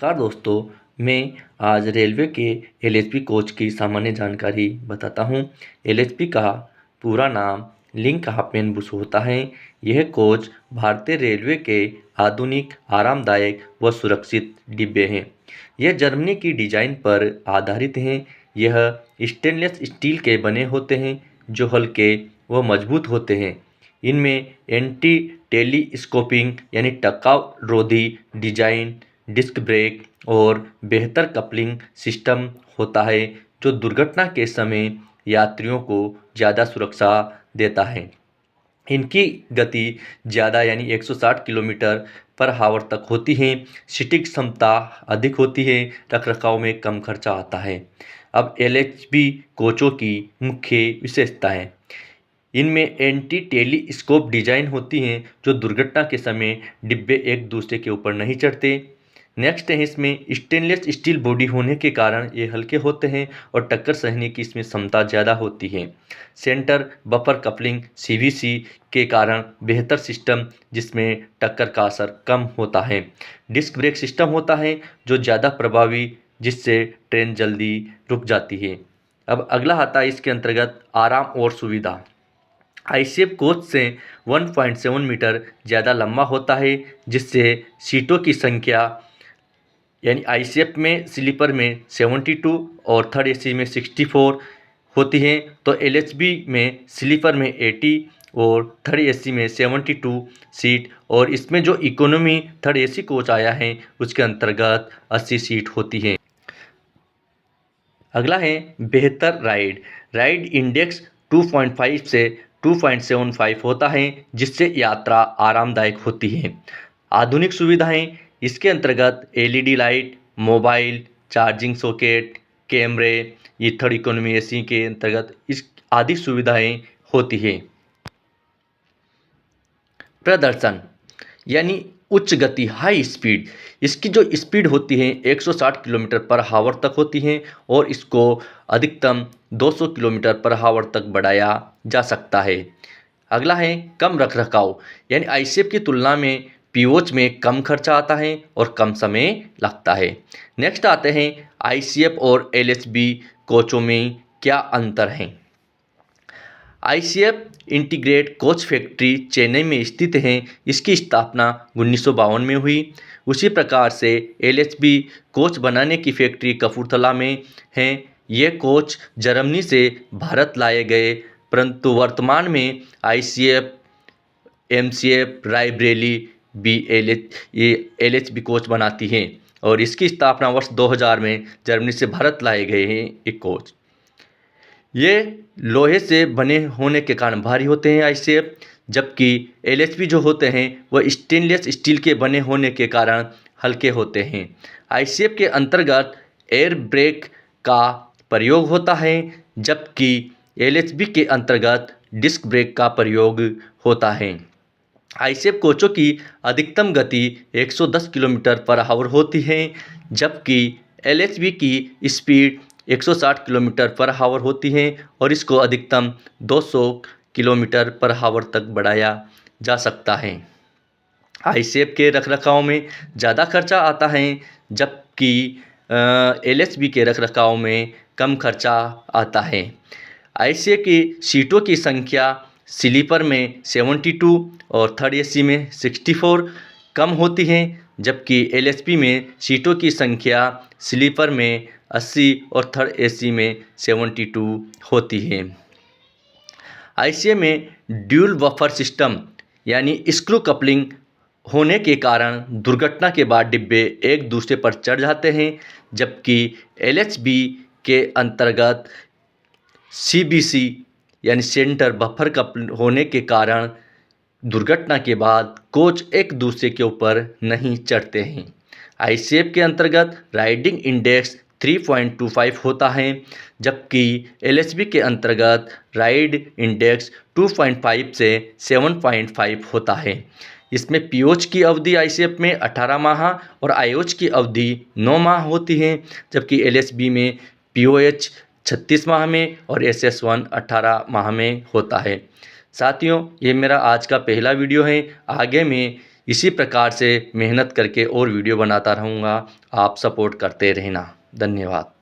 नमस्कार दोस्तों, मैं आज रेलवे के एलएचबी कोच की सामान्य जानकारी बताता हूँ। एलएचबी का पूरा नाम लिंक हाफमैन बुश होता है। यह कोच भारतीय रेलवे के आधुनिक, आरामदायक व सुरक्षित डिब्बे हैं। यह जर्मनी की डिज़ाइन पर आधारित हैं। यह स्टेनलेस स्टील के बने होते हैं जो हल्के व मजबूत होते हैं। इनमें एंटी टेलीस्कोपिंग यानी टकराव रोधी डिजाइन, डिस्क ब्रेक और बेहतर कपलिंग सिस्टम होता है जो दुर्घटना के समय यात्रियों को ज़्यादा सुरक्षा देता है। इनकी गति ज़्यादा यानी 160 किलोमीटर पर आवर तक होती है। सीटिंग क्षमता अधिक होती है। रखरखाव में कम खर्चा आता है। अब एलएचबी कोचों की मुख्य विशेषताएं। इनमें एंटी टेलीस्कोप डिजाइन होती हैं जो दुर्घटना के समय डिब्बे एक दूसरे के ऊपर नहीं चढ़ते। नेक्स्ट है इसमें स्टेनलेस स्टील बॉडी होने के कारण ये हल्के होते हैं और टक्कर सहने की इसमें क्षमता ज़्यादा होती है। सेंटर बफर कपलिंग सीवीसी के कारण बेहतर सिस्टम जिसमें टक्कर का असर कम होता है। डिस्क ब्रेक सिस्टम होता है जो ज़्यादा प्रभावी, जिससे ट्रेन जल्दी रुक जाती है। अब अगला आता है इसके अंतर्गत आराम और सुविधा। आईसीएफ कोच से 1.7 मीटर ज़्यादा लंबा होता है, जिससे सीटों की संख्या यानी आईसीएफ में स्लीपर में 72 और थर्ड एसी में 64 होती है, तो एलएचबी में स्लीपर में 80 और थर्ड एसी में 72 सीट, और इसमें जो इकोनॉमी थर्ड एसी कोच आया है उसके अंतर्गत 80 सीट होती है। अगला है बेहतर राइड। राइड इंडेक्स 2.5 से 2.75 होता है, जिससे यात्रा आरामदायक होती है। आधुनिक सुविधाएं इसके अंतर्गत LED light, mobile charging socket, कैमरे, ये थर्ड इकोनॉमी एसी के अंतर्गत इस आदि सुविधाएं होती है। प्रदर्शन यानी उच्च गति, हाई स्पीड। इसकी जो स्पीड होती है 160 किलोमीटर पर आवर तक होती है और इसको अधिकतम 200 किलोमीटर पर आवर तक बढ़ाया जा सकता है। अगला है कम रखरखाव, यानी आईसीएफ की तुलना में पीओच में कम खर्चा आता है और कम समय लगता है। नेक्स्ट आते हैं आईसीएफ और एलएचबी कोचों में क्या अंतर है। ICF integrate coach factory Chennai में स्थित है। इसकी स्थापना 1952 में हुई। उसी प्रकार से एलएचबी कोच बनाने की फैक्ट्री कपूरथला में है। ये कोच जर्मनी से भारत लाए गए, परंतु वर्तमान में आईसीएफ, एमसीएफ, रायबरेली भी एलएचबी कोच बनाती हैं और इसकी स्थापना वर्ष 2000 में जर्मनी से भारत लाए गए हैं ये कोच। ये लोहे से बने होने के कारण भारी होते हैं आईसीएफ, जबकि एलएचबी जो होते हैं वह स्टेनलेस स्टील के बने होने के कारण हल्के होते हैं। आईसीएफ के अंतर्गत एयर ब्रेक का प्रयोग होता है, जबकि एलएचबी के अंतर्गत डिस्क ब्रेक का प्रयोग होता है। आईसीएफ कोचों की अधिकतम गति 110 किलोमीटर पर आवर होती है, जबकि एलएचबी की स्पीड 160 किलोमीटर पर आवर होती है और इसको अधिकतम 200 किलोमीटर पर आवर तक बढ़ाया जा सकता है। आईसीएफ के रखरखाव में ज़्यादा खर्चा आता है, जबकि एलएचबी के रखरखाव में कम खर्चा आता है। आईसीएफ की सीटों की संख्या स्लीपर में 72 और थर्ड एसी में 64 कम होती है, जबकि एलएचबी में सीटों की संख्या स्लीपर में 80 और थर्ड एसी में 72 होती है। आईसीएफ में ड्यूल बफर सिस्टम यानी स्क्रू कपलिंग होने के कारण दुर्घटना के बाद डिब्बे एक दूसरे पर चढ़ जाते हैं, जबकि एलएचबी के अंतर्गत सीबीसी यानी सेंटर बफर कपल होने के कारण दुर्घटना के बाद कोच एक दूसरे के ऊपर नहीं चढ़ते हैं। आईसीएफ के अंतर्गत राइडिंग इंडेक्स 3.25 होता है, जबकि एलएचबी के अंतर्गत राइड इंडेक्स 2.5 से 7.5 होता है। इसमें पीओच की अवधि आईसीएफ में 18 माह और आईओच की अवधि 9 माह होती है, जबकि एलएचबी में पीओएच 36 माह में और एसएस1 18 माह में होता है। साथियों, ये मेरा आज का पहला वीडियो है। आगे मैं इसी प्रकार से मेहनत करके और वीडियो बनाता रहूँगा। आप सपोर्ट करते रहना। धन्यवाद।